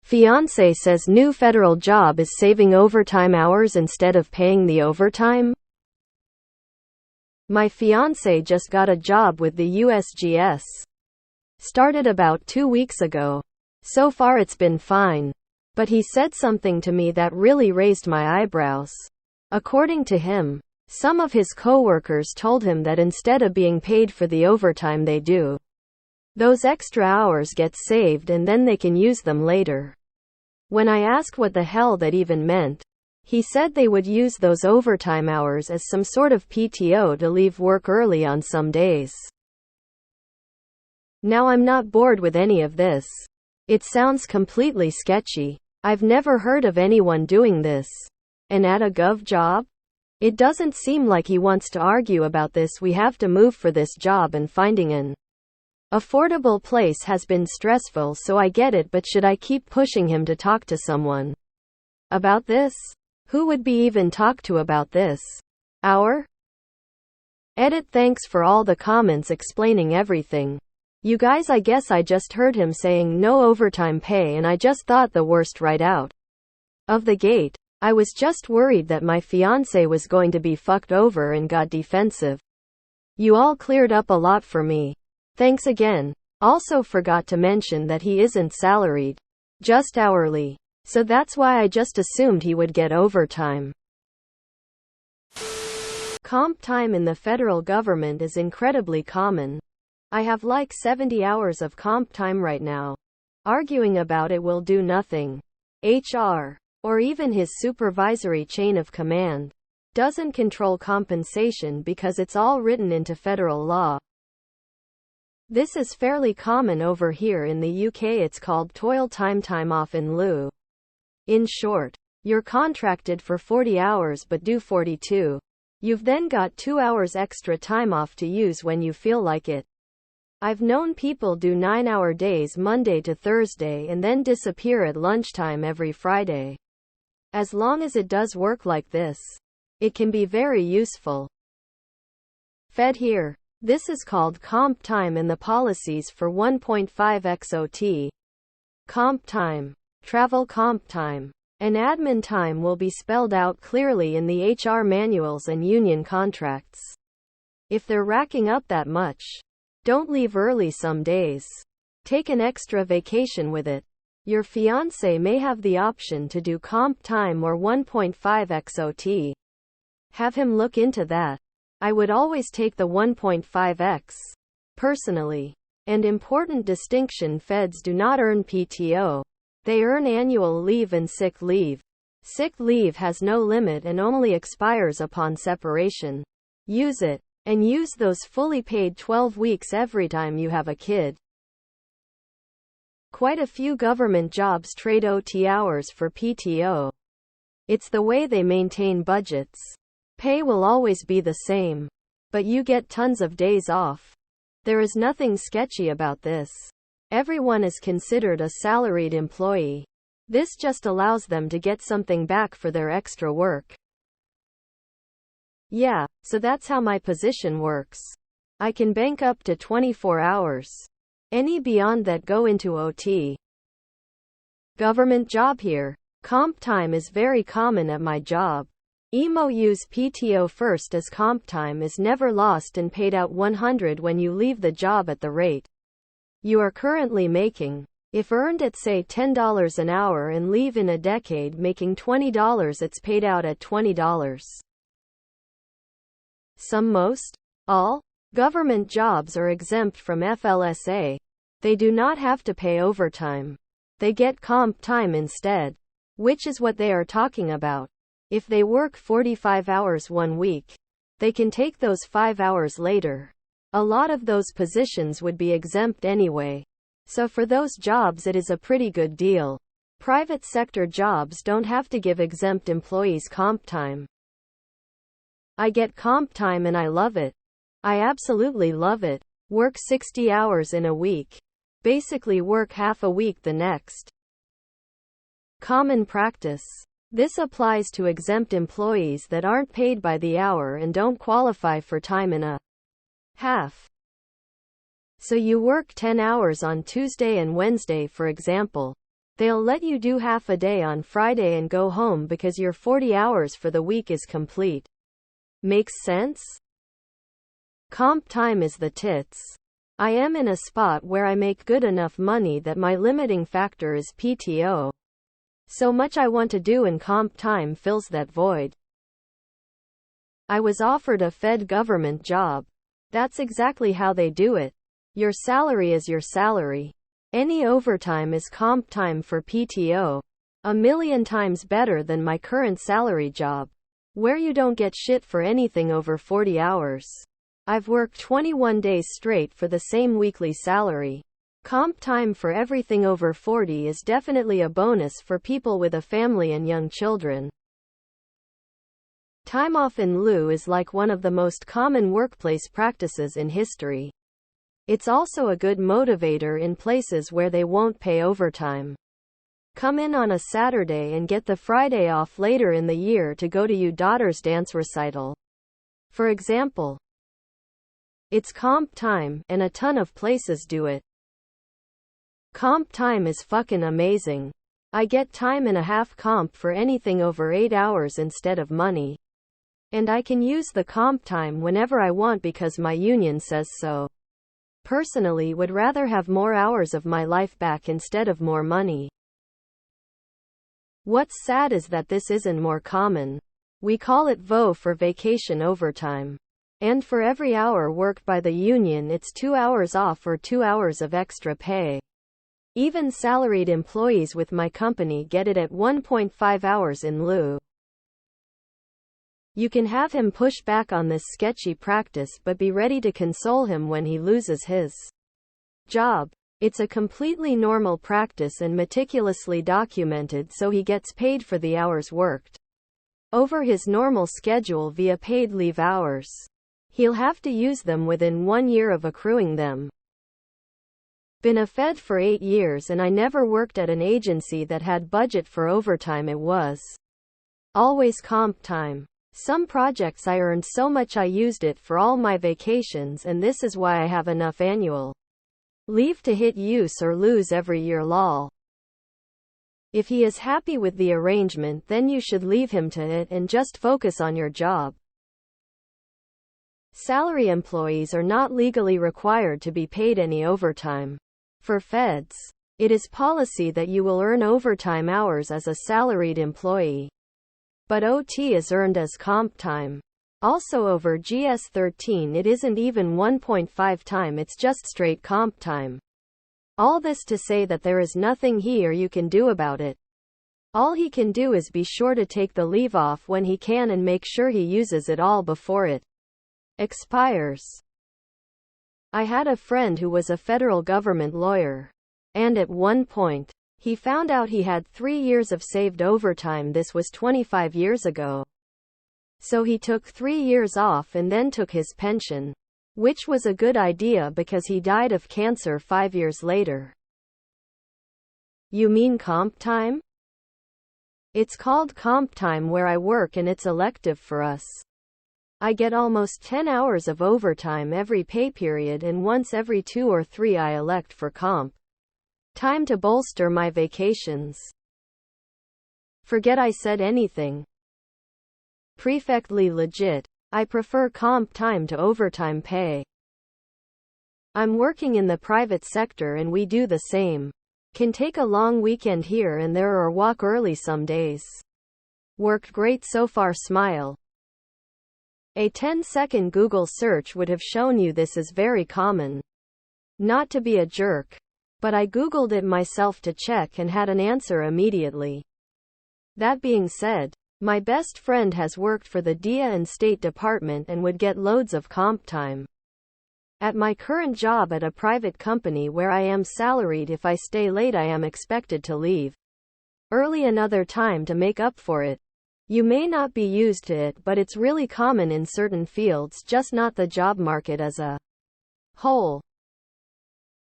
Fiancee says new federal job is saving overtime hours instead of paying the overtime. My fiancé just got a job with the USGS. Started about 2 weeks ago. So far it's been fine. But he said something to me that really raised my eyebrows. According to him, some of his coworkers told him that instead of being paid for the overtime they do, those extra hours get saved and then they can use them later. When I asked what the hell that even meant, he said they would use those overtime hours as some sort of PTO to leave work early on some days. Now I'm not bored with any of this. It sounds completely sketchy. I've never heard of anyone doing this. An AITA Gov job? It doesn't seem like he wants to argue about this. We have to move for this job and finding an affordable place has been stressful, so I get it, but should I keep pushing him to talk to someone about this? Who would be even talk to about this? Edit. Thanks for all the comments explaining everything. You guys, I guess I just heard him saying no overtime pay and I just thought the worst right out of the gate. I was just worried that my fiancé was going to be fucked over and got defensive. You all cleared up a lot for me. Thanks again. Also forgot to mention that he isn't salaried, just hourly. So that's why I just assumed he would get overtime. Comp time in the federal government is incredibly common. I have like 70 hours of comp time right now. Arguing about it will do nothing. HR, or even his supervisory chain of command, doesn't control compensation because it's all written into federal law. This is fairly common over here in the UK. It's called toil time off in lieu. In short, you're contracted for 40 hours but do 42. You've then got 2 hours extra time off to use when you feel like it. I've known people do 9-hour days Monday to Thursday and then disappear at lunchtime every Friday. As long as it does work like this, it can be very useful. Fed here. This is called comp time and the policies for 1.5 XOT. Comp time, travel comp time, and admin time will be spelled out clearly in the HR manuals and union contracts. If they're racking up that much, don't leave early some days. Take an extra vacation with it. Your fiancé may have the option to do comp time or 1.5 XOT. Have him look into that. I would always take the 1.5x, personally. And important distinction: feds do not earn PTO. They earn annual leave and sick leave. Sick leave has no limit and only expires upon separation. Use it, and use those fully paid 12 weeks every time you have a kid. Quite a few government jobs trade OT hours for PTO. It's the way they maintain budgets. Pay will always be the same, but you get tons of days off. There is nothing sketchy about this. Everyone is considered a salaried employee. This just allows them to get something back for their extra work. Yeah, so that's how my position works. I can bank up to 24 hours. Any beyond that go into OT. Government job here. Comp time is very common at my job. EMO use PTO first as comp time is never lost and paid out 100 when you leave the job at the rate you are currently making. If earned at say $10 an hour and leave in a decade making $20, it's paid out at $20. Some, most, all government jobs are exempt from FLSA. They do not have to pay overtime. They get comp time instead, which is what they are talking about. If they work 45 hours one week, they can take those 5 hours later. A lot of those positions would be exempt anyway. So for those jobs it is a pretty good deal. Private sector jobs don't have to give exempt employees comp time. I get comp time and I love it. I absolutely love it. Work 60 hours in a week. Basically work half a week the next. Common practice. This applies to exempt employees that aren't paid by the hour and don't qualify for time and a half. So you work 10 hours on Tuesday and Wednesday, for example. They'll let you do half a day on Friday and go home because your 40 hours for the week is complete. Makes sense? Comp time is the tits. I am in a spot where I make good enough money that my limiting factor is PTO. So much I want to do in comp time fills that void. I was offered a Fed government job. That's exactly how they do it. Your salary is your salary. Any overtime is comp time for PTO. A million times better than my current salary job, where you don't get shit for anything over 40 hours. I've worked 21 days straight for the same weekly salary. Comp time for everything over 40 is definitely a bonus for people with a family and young children. Time off in lieu is like one of the most common workplace practices in history. It's also a good motivator in places where they won't pay overtime. Come in on a Saturday and get the Friday off later in the year to go to your daughter's dance recital, for example. It's comp time, and a ton of places do it. Comp time is fucking amazing. I get time and a half comp for anything over 8 hours instead of money. And I can use the comp time whenever I want because my union says so. Personally, would rather have more hours of my life back instead of more money. What's sad is that this isn't more common. We call it VO for vacation overtime. And for every hour worked by the union, it's 2 hours off or 2 hours of extra pay. Even salaried employees with my company get it at 1.5 hours in lieu. You can have him push back on this sketchy practice, but be ready to console him when he loses his job. It's a completely normal practice and meticulously documented, so he gets paid for the hours worked over his normal schedule via paid leave hours. He'll have to use them within 1 year of accruing them. Been a Fed for 8 years and I never worked at an agency that had budget for overtime. It was always comp time. Some projects I earned so much I used it for all my vacations, and this is why I have enough annual leave to hit use or lose every year. Lol. If he is happy with the arrangement, then you should leave him to it and just focus on your job. Salary employees are not legally required to be paid any overtime. For Feds, it is policy that you will earn overtime hours as a salaried employee. But OT is earned as comp time. Also over GS13 it isn't even 1.5 time, it's just straight comp time. All this to say that there is nothing he or you can do about it. All he can do is be sure to take the leave off when he can and make sure he uses it all before it expires. I had a friend who was a federal government lawyer. And at one point, he found out he had 3 years of saved overtime. This was 25 years ago. So he took 3 years off and then took his pension. Which was a good idea because he died of cancer 5 years later. You mean comp time? It's called comp time where I work and it's elective for us. I get almost 10 hours of overtime every pay period, and once every 2 or 3 I elect for comp time to bolster my vacations. Forget I said anything. Perfectly legit. I prefer comp time to overtime pay. I'm working in the private sector and we do the same. Can take a long weekend here and there or walk early some days. Worked great so far, smile. A 10-second Google search would have shown you this is very common. Not to be a jerk, but I Googled it myself to check and had an answer immediately. That being said, my best friend has worked for the DIA and State Department and would get loads of comp time. At my current job at a private company where I am salaried, if I stay late I am expected to leave early another time to make up for it. You may not be used to it, but it's really common in certain fields, just not the job market as a whole.